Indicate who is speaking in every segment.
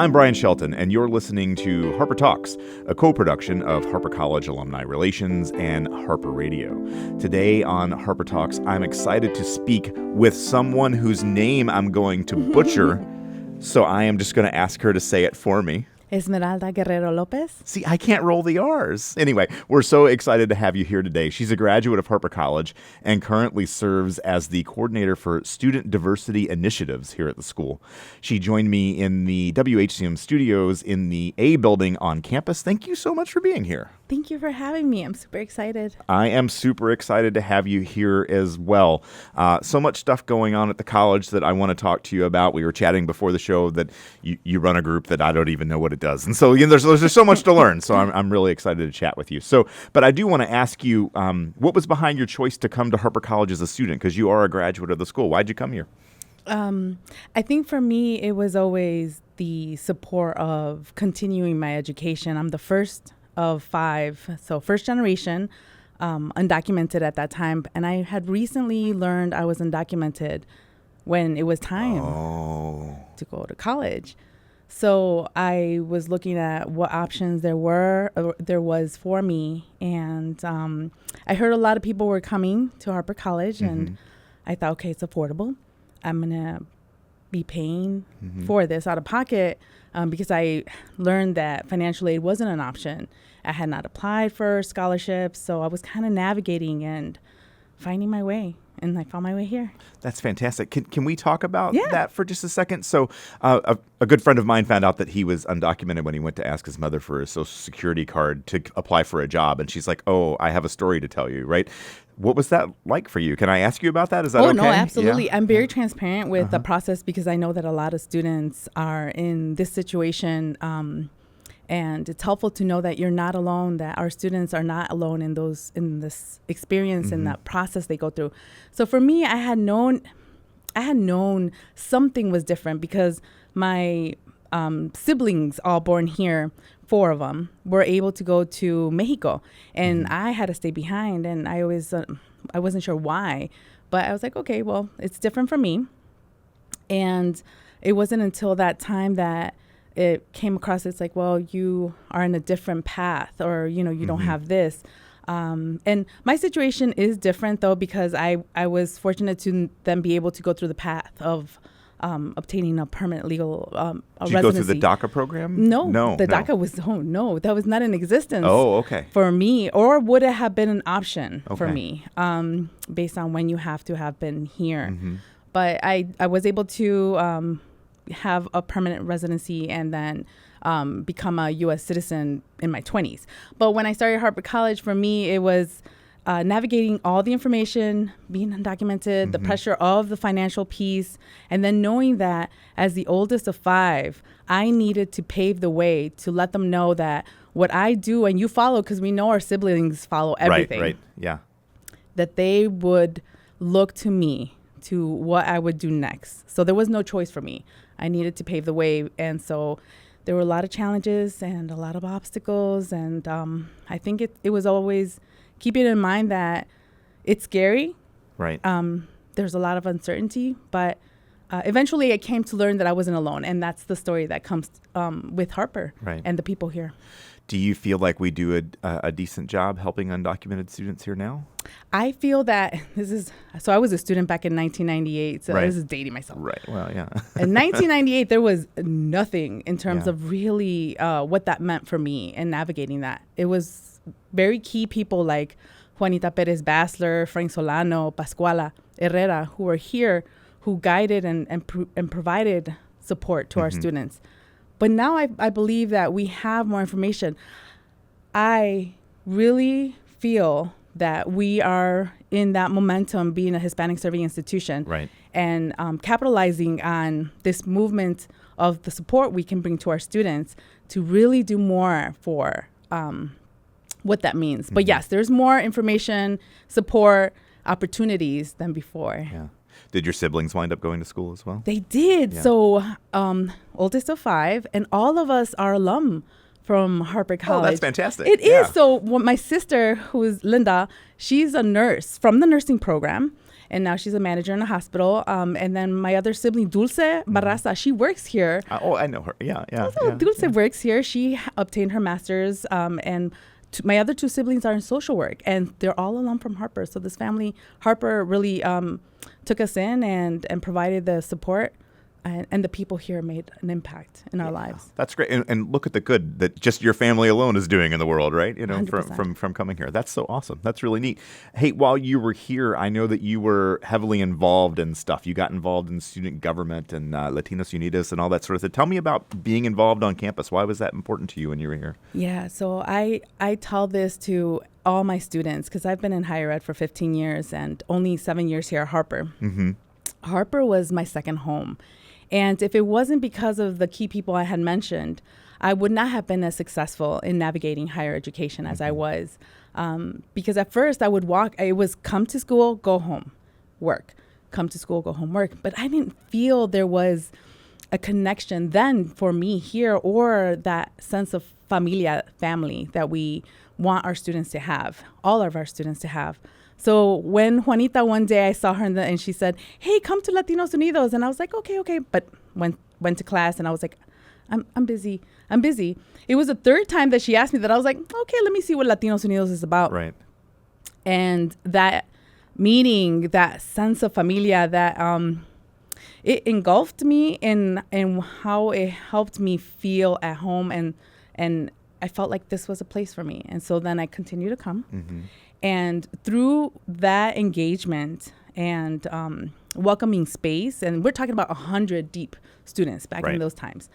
Speaker 1: I'm Brian Shelton, and you're listening to Harper Talks, a co-production of Harper College Alumni Relations and Harper Radio. Today on Harper Talks, I'm excited to speak with someone whose name I'm going to butcher, so I am just going to ask her to say it for me.
Speaker 2: Esmeralda Guerrero Lopez.
Speaker 1: See, I can't roll the R's. Anyway, we're so excited to have you here today. She's a graduate of Harper College and currently serves as the coordinator for student diversity initiatives here at the school. She joined me in the WHCM studios in the A building on campus. Thank you so much for being here.
Speaker 2: Thank you for having me. I'm super excited.
Speaker 1: I am super excited to have you here as well. So much stuff going on at the college that I want to talk to you about. We were chatting before the show that you run a group that I don't even know what it does. And so there's so much to learn. So I'm really excited to chat with you. But I do want to ask you, what was behind your choice to come to Harper College as a student? Because you are a graduate of the school. Why'd you come here?
Speaker 2: I think for me, it was always the support of continuing my education. I'm the first of 5, so first generation, undocumented at that time. And I had recently learned I was undocumented when it was time to go to college. So I was looking at what options there was for me. And I heard a lot of people were coming to Harper College, and I thought, okay, it's affordable. I'm going to be paying for this out of pocket because I learned that financial aid wasn't an option. I had not applied for scholarships, so I was kind of navigating and finding my way, and I found my way here.
Speaker 1: That's fantastic. Can we talk about that for just a second? So a good friend of mine found out that he was undocumented when he went to ask his mother for a Social Security card to apply for a job, and she's like, oh, I have a story to tell you, right? What was that like for you? Can I ask you about that? Is that okay?
Speaker 2: Oh, no, absolutely. Yeah. I'm very transparent with the process because I know that a lot of students are in this situation, and it's helpful to know that you're not alone, that our students are not alone in this experience and that process they go through. So for me, I had known something was different because my siblings, all born here, 4 of them, were able to go to Mexico, and I had to stay behind. And I always, I wasn't sure why, but I was like, okay, well, it's different for me. And it wasn't until that time that it came across. It's like, well, you are in a different path, or you don't have this. And my situation is different though, because I was fortunate to then be able to go through the path of obtaining a permanent legal
Speaker 1: Did
Speaker 2: residency.
Speaker 1: you go through the DACA program?
Speaker 2: No. DACA was, that was not in existence.
Speaker 1: Oh, okay.
Speaker 2: For me, or would it have been an option for me, based on when you have to have been here. But I was able to have a permanent residency and then become a U.S. citizen in my 20s. But when I started Harper College, for me, it was navigating all the information, being undocumented, the pressure of the financial piece, and then knowing that as the oldest of 5, I needed to pave the way to let them know that what I do and you follow, because we know our siblings follow everything.
Speaker 1: Right, yeah.
Speaker 2: That they would look to me to what I would do next. So there was no choice for me. I needed to pave the way. And so there were a lot of challenges and a lot of obstacles. And I think it was always keeping in mind that it's scary.
Speaker 1: Right.
Speaker 2: There's a lot of uncertainty, but eventually I came to learn that I wasn't alone. And that's the story that comes with Harper and the people here.
Speaker 1: Do you feel like we do a decent job helping undocumented students here now?
Speaker 2: I feel that I was a student back in 1998, so this is dating myself.
Speaker 1: Right, well, yeah.
Speaker 2: In 1998, there was nothing in terms of really what that meant for me and navigating that. It was very key people like Juanita Perez Basler, Frank Solano, Pascuala Herrera, who were here, who guided and provided support to our students. But now I believe that we have more information. I really feel that we are in that momentum being a Hispanic serving institution and capitalizing on this movement of the support we can bring to our students to really do more for what that means. But yes, there's more information, support, opportunities than before.
Speaker 1: Yeah. Did your siblings wind up going to school as well?
Speaker 2: They did. Yeah. So oldest of 5, and all of us are alum from Harper College.
Speaker 1: Oh, that's fantastic.
Speaker 2: It is. So my sister, who is Linda, she's a nurse from the nursing program. and now she's a manager in a hospital. And then my other sibling, Dulce Barraza, she works here.
Speaker 1: Oh, I know her. Yeah.
Speaker 2: Dulce works here. She obtained her master's, and my other two siblings are in social work, and they're all alum from Harper. So this family, Harper, really took us in and provided the support. And the people here made an impact in our lives.
Speaker 1: That's great. And look at the good that just your family alone is doing in the world, right? You know,
Speaker 2: 100%.
Speaker 1: from coming here. That's so awesome. That's really neat. Hey, while you were here, I know that you were heavily involved in stuff. You got involved in student government and Latinos Unidos and all that sort of thing. Tell me about being involved on campus. Why was that important to you when you were here?
Speaker 2: Yeah, so I tell this to all my students because I've been in higher ed for 15 years and only 7 years here at Harper.
Speaker 1: Mm-hmm.
Speaker 2: Harper was my second home. And if it wasn't because of the key people I had mentioned, I would not have been as successful in navigating higher education as I was. Because at first I would it was come to school, go home, work. Come to school, go home, work. But I didn't feel there was a connection then for me here or that sense of familia, family that we want our students to have, all of our students to have. So when Juanita, one day I saw her and she said, hey, come to Latinos Unidos. And I was like, okay. But went to class and I was like, I'm busy. It was the third time that she asked me that. I was like, okay, let me see what Latinos Unidos is about.
Speaker 1: Right.
Speaker 2: And that meeting, that sense of familia, that it engulfed me in how it helped me feel at home. And I felt like this was a place for me. And so then I continued to come. Mm-hmm. And through that engagement and welcoming space, and we're talking about 100 deep students back in those times,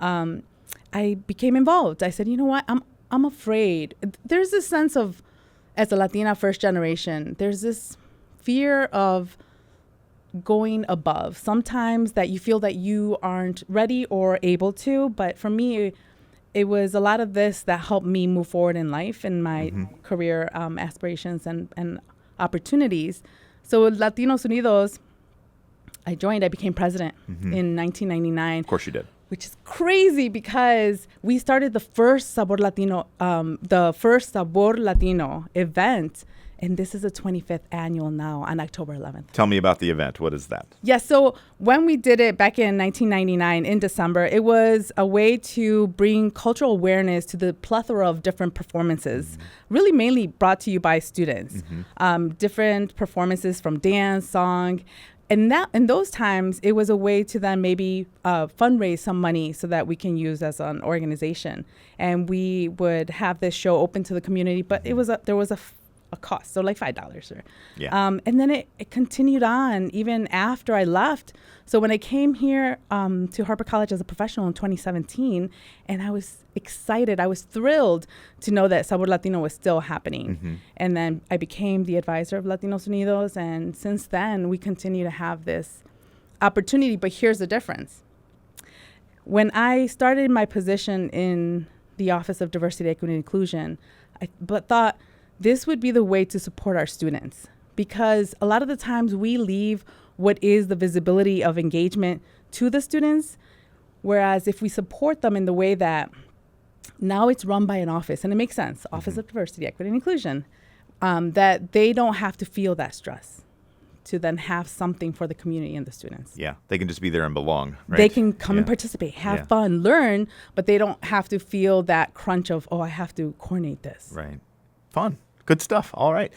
Speaker 2: I became involved. I said, you know what, I'm afraid. There's this sense of, as a Latina first generation, there's this fear of going above. Sometimes that you feel that you aren't ready or able to, but for me, it was a lot of this that helped me move forward in life and my career aspirations and opportunities. So with Latinos Unidos, I became president in 1999. Of
Speaker 1: course you did.
Speaker 2: Which is crazy because we started the first Sabor Latino event. And this is the 25th annual now on October 11th.
Speaker 1: Tell me about the event. What is that?
Speaker 2: Yeah, so when we did it back in 1999 in December, it was a way to bring cultural awareness to the plethora of different performances, really mainly brought to you by students. Different performances from dance, song. And that in those times, it was a way to then maybe fundraise some money so that we can use as an organization. And we would have this show open to the community, but there was a cost, so like $5. And then it continued on even after I left. So when I came here to Harper College as a professional in 2017, and I was excited, I was thrilled to know that Sabor Latino was still happening. And then I became the advisor of Latinos Unidos, and since then we continue to have this opportunity. But here's the difference. When I started my position in the Office of Diversity, Equity, and Inclusion, I thought this would be the way to support our students, because a lot of the times we leave what is the visibility of engagement to the students, whereas if we support them in the way that now it's run by an office, and it makes sense, Office of Diversity, Equity, and Inclusion, that they don't have to feel that stress to then have something for the community and the students.
Speaker 1: Yeah, they can just be there and belong, right?
Speaker 2: They can come and participate, have fun, learn, but they don't have to feel that crunch of, I have to coordinate this.
Speaker 1: Right. Fun. Good stuff. All right.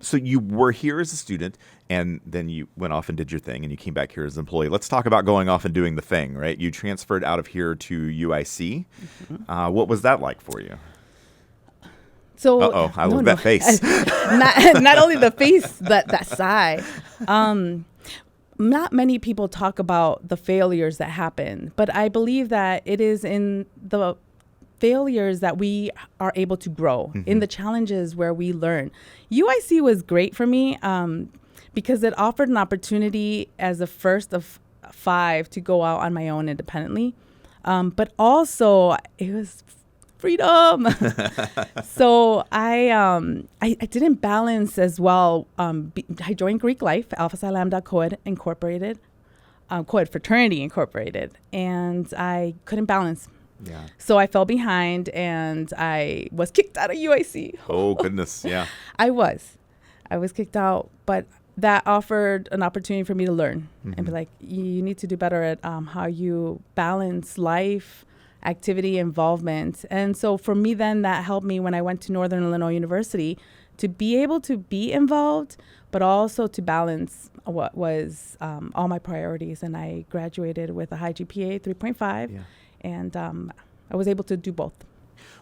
Speaker 1: So you were here as a student, and then you went off and did your thing, and you came back here as an employee. Let's talk about going off and doing the thing, right? You transferred out of here to UIC. What was that like for you?
Speaker 2: So,
Speaker 1: I love that face.
Speaker 2: not only the face, that sigh. Not many people talk about the failures that happen, but I believe that it is in the failures that we are able to grow, in the challenges where we learn. UIC was great for me because it offered an opportunity as the first of 5 to go out on my own independently. But also it was freedom. So I didn't balance as well. I joined Greek Life, Alpha Psi Lambda Co-ed Incorporated, Co-ed Fraternity Incorporated, and I couldn't balance.
Speaker 1: Yeah.
Speaker 2: So I fell behind and I was kicked out of UIC.
Speaker 1: Oh, goodness. Yeah.
Speaker 2: I was kicked out, but that offered an opportunity for me to learn and be like, you need to do better at how you balance life, activity, involvement. And so for me then, that helped me when I went to Northern Illinois University to be able to be involved, but also to balance what was all my priorities. And I graduated with a high GPA, 3.5, and I was able to do both.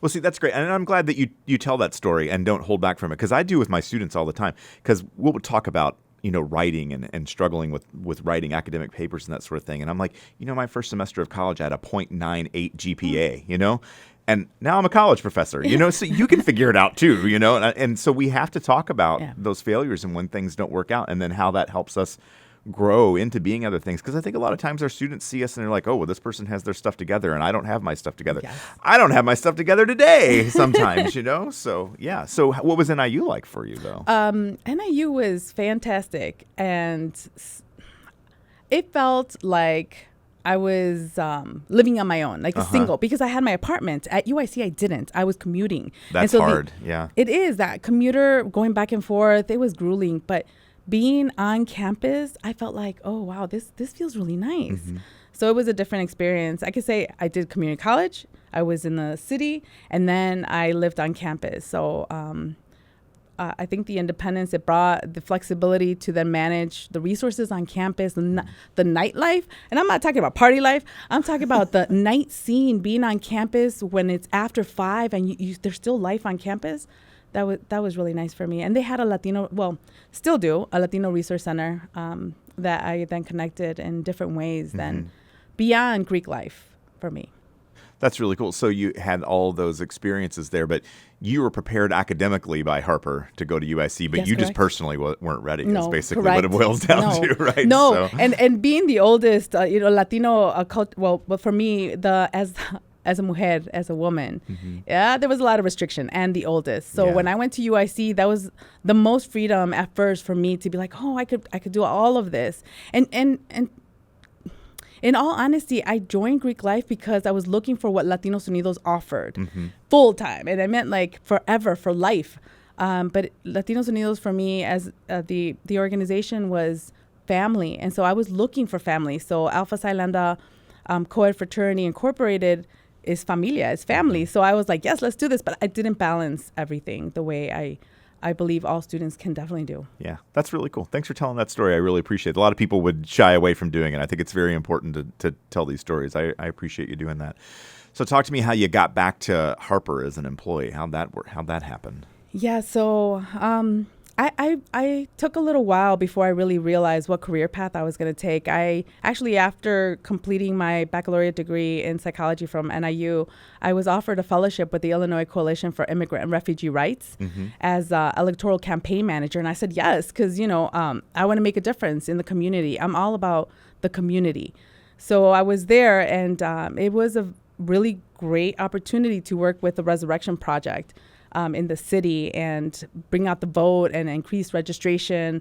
Speaker 1: Well, see, that's great. And I'm glad that you tell that story and don't hold back from it, because I do with my students all the time, because we'll talk about, writing and struggling with writing academic papers and that sort of thing. And I'm like, my first semester of college, I had a 0.98 GPA, and now I'm a college professor, so you can figure it out too, and so we have to talk about those failures and when things don't work out, and then how that helps us grow into being other things. Because I think a lot of times our students see us and they're like, oh, well, this person has their stuff together and I don't have my stuff together. Yes. I don't have my stuff together today sometimes, So, yeah. So what was NIU like for you, though?
Speaker 2: NIU was fantastic. And it felt like I was living on my own, like a single, because I had my apartment. At UIC, I didn't. I was commuting.
Speaker 1: That's hard, yeah.
Speaker 2: It is. That commuter going back and forth, it was grueling. But being on campus, I felt like, oh, wow, this feels really nice. So it was a different experience. I could say I did community college. I was in the city, and then I lived on campus. So I think the independence, it brought the flexibility to then manage the resources on campus, the nightlife. And I'm not talking about party life. I'm talking about the night scene, being on campus when it's after 5 and there's still life on campus. That was really nice for me. And they had a Latino, still do, a Latino resource center that I then connected in different ways than beyond Greek life for me.
Speaker 1: That's really cool. So you had all those experiences there, but you were prepared academically by Harper to go to UIC, but you just personally weren't ready. That's basically what it boils down to, right?
Speaker 2: No, so. And being the oldest, Latino, but for me, as a mujer, as a woman, there was a lot of restriction, and the oldest. So when I went to UIC, that was the most freedom at first for me to be like, oh, I could do all of this. And in all honesty, I joined Greek life because I was looking for what Latinos Unidos offered full time. And I meant like forever, for life. But Latinos Unidos for me as the organization was family. And so I was looking for family. So Alpha Psi Lambda Co-ed Fraternity Incorporated is familia, is family. So I was like, yes, let's do this. But I didn't balance everything the way I believe all students can definitely do.
Speaker 1: Yeah, that's really cool. Thanks for telling that story. I really appreciate it. A lot of people would shy away from doing it. I think it's very important to tell these stories. I appreciate you doing that. So talk to me how you got back to Harper as an employee. How'd that happen?
Speaker 2: Yeah, so I took a little while before I really realized what career path I was going to take. I actually, after completing my baccalaureate degree in psychology from NIU, I was offered a fellowship with the Illinois Coalition for Immigrant and Refugee Rights as electoral campaign manager. And I said yes, because, I want to make a difference in the community. I'm all about the community. So I was there, and it was a really great opportunity to work with the Resurrection Project in the city and bring out the vote and increase registration.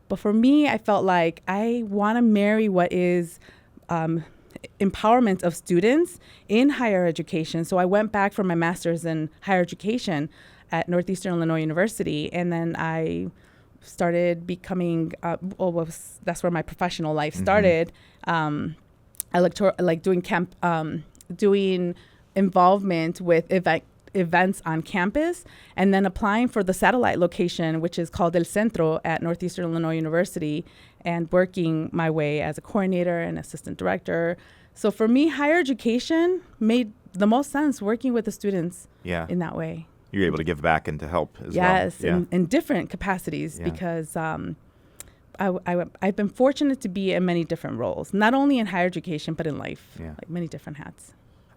Speaker 2: But for me, I felt like I want to marry what is empowerment of students in higher education. So I went back for my master's in higher education at Northeastern Illinois University, and then I started becoming, that's where my professional life started, doing involvement with events on campus, and then applying for the satellite location, which is called El Centro at Northeastern Illinois University, and working my way as a coordinator and assistant director. So for me, higher education made the most sense, working with the students in that way.
Speaker 1: You're able to give back and to help as well.
Speaker 2: Yes, in different capacities, because I've been fortunate to be in many different roles, not only in higher education, but in life, like many different hats.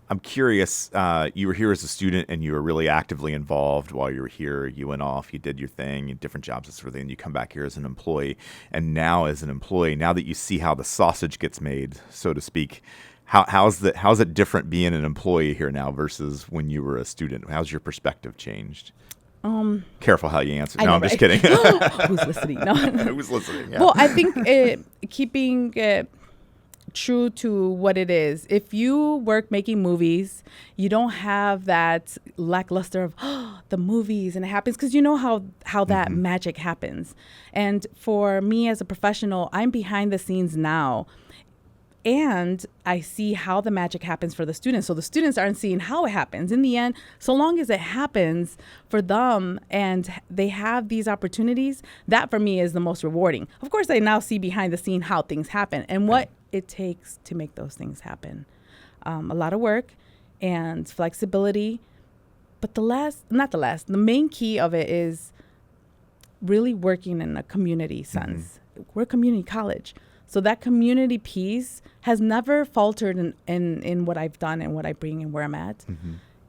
Speaker 1: I'm curious, you were here as a student and you were really actively involved while you were here. You went off, you did your thing, you different jobs and sort of thing, and you come back here as an employee. And now as an employee, now that you see how the sausage gets made, so to speak, how's it different being an employee here now versus when you were a student? How's your perspective changed? Careful how you answer. No, I'm just kidding.
Speaker 2: Who's listening? No.
Speaker 1: Who's listening? Yeah.
Speaker 2: Well, I think keeping true to what it is. If you work making movies, you don't have that lackluster of the movies and it happens, because you know how that magic happens. And for me as a professional, I'm behind the scenes now. And I see how the magic happens for the students. So the students aren't seeing how it happens. In the end, so long as it happens for them and they have these opportunities, that for me is the most rewarding. Of course, I now see behind the scene how things happen and what it takes to make those things happen. A lot of work and flexibility. But the main key of it is really working in a community sense. We're a community college. So that community piece has never faltered in what I've done and what I bring and where I'm at.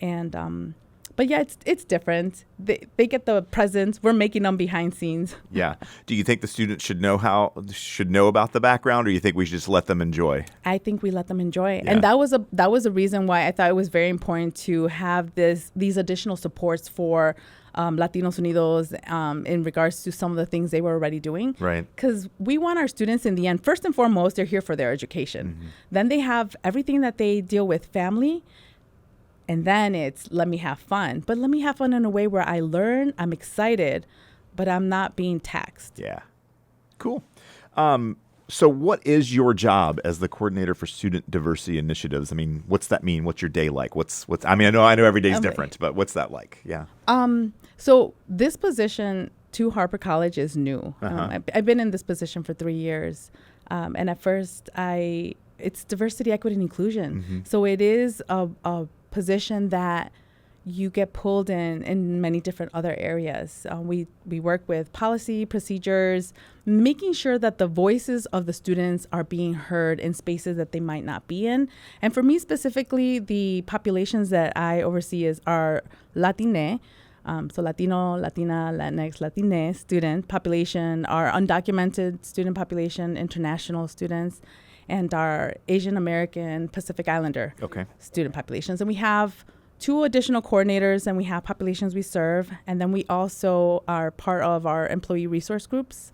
Speaker 2: And but yeah, it's different. They get the presents. We're making them behind scenes.
Speaker 1: Yeah. Do you think the students should know about the background, or you think we should just let them enjoy?
Speaker 2: I think we let them enjoy.
Speaker 1: Yeah.
Speaker 2: And that was a reason why I thought it was very important to have these additional supports for Latinos Unidos in regards to some of the things they were already doing.
Speaker 1: Right.
Speaker 2: Because we want our students in the end, first and foremost, they're here for their education. Then they have everything that they deal with, family, and then it's let me have fun. But let me have fun in a way where I learn, I'm excited, but I'm not being taxed.
Speaker 1: Yeah. Cool. So what is your job as the coordinator for student diversity initiatives? I mean, what's that mean? What's your day like? I mean, I know every day's different, but what's that like? Yeah.
Speaker 2: So this position to Harper College is new. I've been in this position for 3 years. And at first it's diversity, equity, and inclusion. So it is a position that you get pulled in many different other areas. We work with policy, procedures, making sure that the voices of the students are being heard in spaces that they might not be in. And for me specifically, the populations that I oversee are Latine, so Latino, Latina, Latinx, Latine student population, our undocumented student population, international students, and our Asian American Pacific Islander student populations. And we have 2 additional coordinators, and we have populations we serve. And then we also are part of our employee resource groups.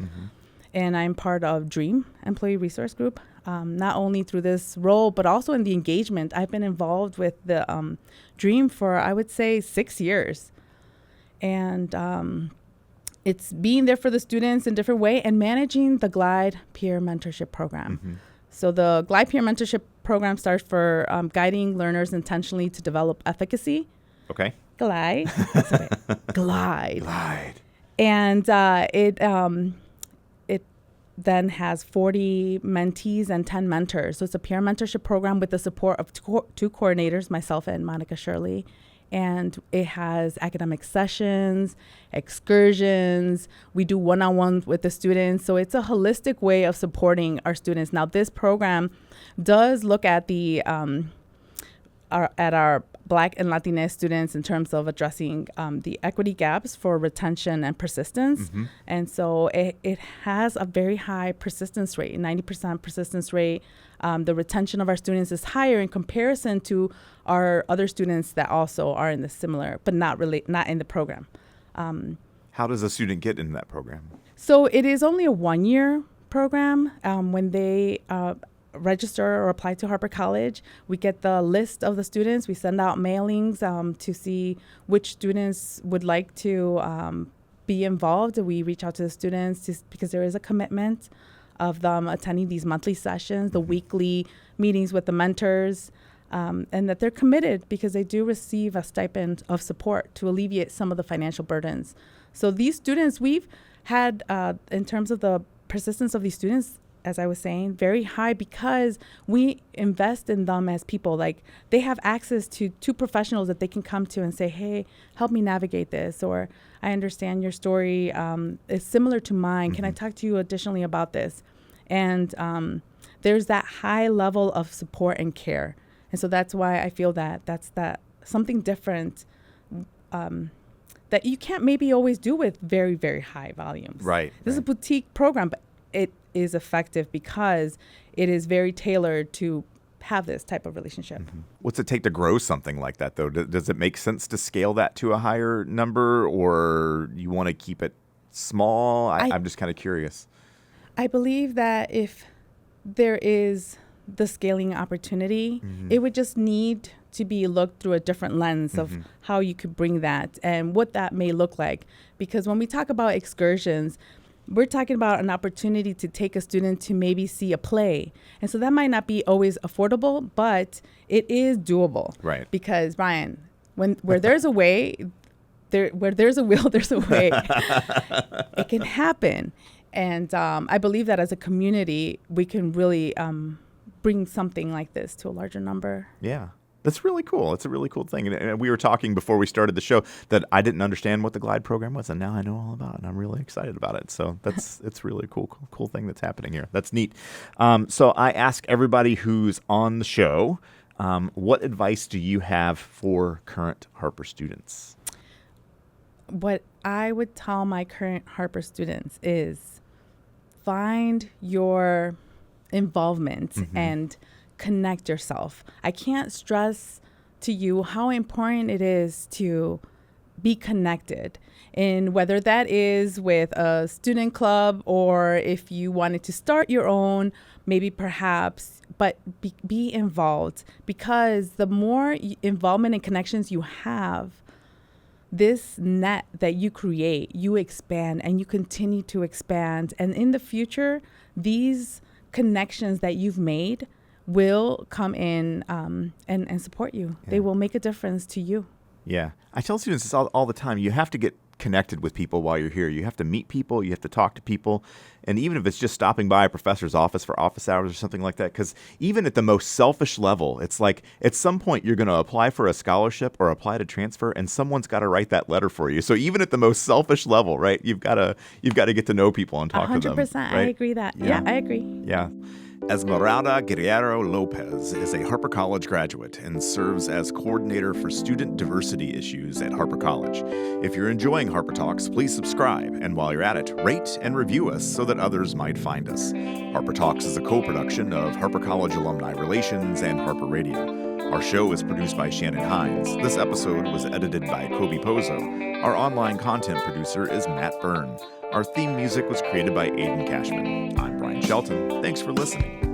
Speaker 2: And I'm part of DREAM Employee Resource Group, not only through this role, but also in the engagement. I've been involved with the DREAM for, I would say, 6 years. And it's being there for the students in a different way and managing the Glide Peer Mentorship Program. So the Glide Peer Mentorship Program starts for guiding learners intentionally to develop efficacy.
Speaker 1: Okay.
Speaker 2: Glide. Glide.
Speaker 1: Glide.
Speaker 2: And it then has 40 mentees and 10 mentors. So it's a peer mentorship program with the support of 2 coordinators, myself and Monica Shirley. And it has academic sessions, excursions. We do one-on-ones with the students. So it's a holistic way of supporting our students. Now, this program does look at our Black and Latinx students in terms of addressing the equity gaps for retention and persistence. And so it has a very high persistence rate, 90% persistence rate. The retention of our students is higher in comparison to our other students that also are in the similar, but not in the program.
Speaker 1: How does a student get in that program?
Speaker 2: So it is only a 1-year program. When they register or apply to Harper College, we get the list of the students. We send out mailings to see which students would like to be involved. We reach out to the students because there is a commitment of them attending these monthly sessions, the weekly meetings with the mentors, and that they're committed because they do receive a stipend of support to alleviate some of the financial burdens. So these students, we've had, in terms of the persistence of these students, as I was saying, very high because we invest in them as people. Like, they have access to 2 professionals that they can come to and say, hey, help me navigate this, or I understand your story is similar to mine. Can I talk to you additionally about this? And there's that high level of support and care. And so that's why I feel that that's something different that you can't maybe always do with very, very high volumes.
Speaker 1: Right.
Speaker 2: This is a boutique program, but it is effective because it is very tailored to have this type of relationship.
Speaker 1: What's it take to grow something like that, though? Does it make sense to scale that to a higher number, or you want to keep it small? I'm just kind of curious.
Speaker 2: I believe that if there is the scaling opportunity. It would just need to be looked through a different lens of how you could bring that and what that may look like. Because when we talk about excursions, we're talking about an opportunity to take a student to maybe see a play. And so that might not be always affordable, but it is doable.
Speaker 1: Right.
Speaker 2: Because, Brian, where there's a way, where there's a will, there's a way. It can happen. And I believe that as a community, we can really bring something like this to a larger number.
Speaker 1: Yeah. That's really cool. It's a really cool thing. And we were talking before we started the show that I didn't understand what the Glide program was, and now I know all about it, and I'm really excited about it. So it's really a cool thing that's happening here. That's neat. So I ask everybody who's on the show, what advice do you have for current Harper students?
Speaker 2: What I would tell my current Harper students is find your involvement and connect yourself. I can't stress to you how important it is to be connected, and whether that is with a student club or if you wanted to start your own, maybe perhaps, but be involved, because the more involvement and connections you have, this net that you create, you expand and you continue to expand. And in the future, these connections that you've made will come in and support you. Yeah. They will make a difference to you.
Speaker 1: Yeah. I tell students this all the time. You have to get connected with people while you're here. You have to meet people. You have to talk to people. And even if it's just stopping by a professor's office for office hours or something like that, because even at the most selfish level, it's like at some point you're going to apply for a scholarship or apply to transfer, and someone's got to write that letter for you. So even at the most selfish level, right, you've got to get to know people and talk to them.
Speaker 2: 100%. Right? I agree that. Yeah, I agree.
Speaker 1: Yeah. Esmeralda Guerrero Lopez is a Harper College graduate and serves as coordinator for student diversity issues at Harper College. If you're enjoying Harper Talks, please subscribe, and while you're at it, rate and review us so that others might find us. Harper Talks is a co-production of Harper College Alumni Relations and Harper Radio. Our show is produced by Shannon Hines. This episode was edited by Kobe Pozo. Our online content producer is Matt Byrne. Our theme music was created by Aiden Cashman. I'm Brian Shelton. Thanks for listening.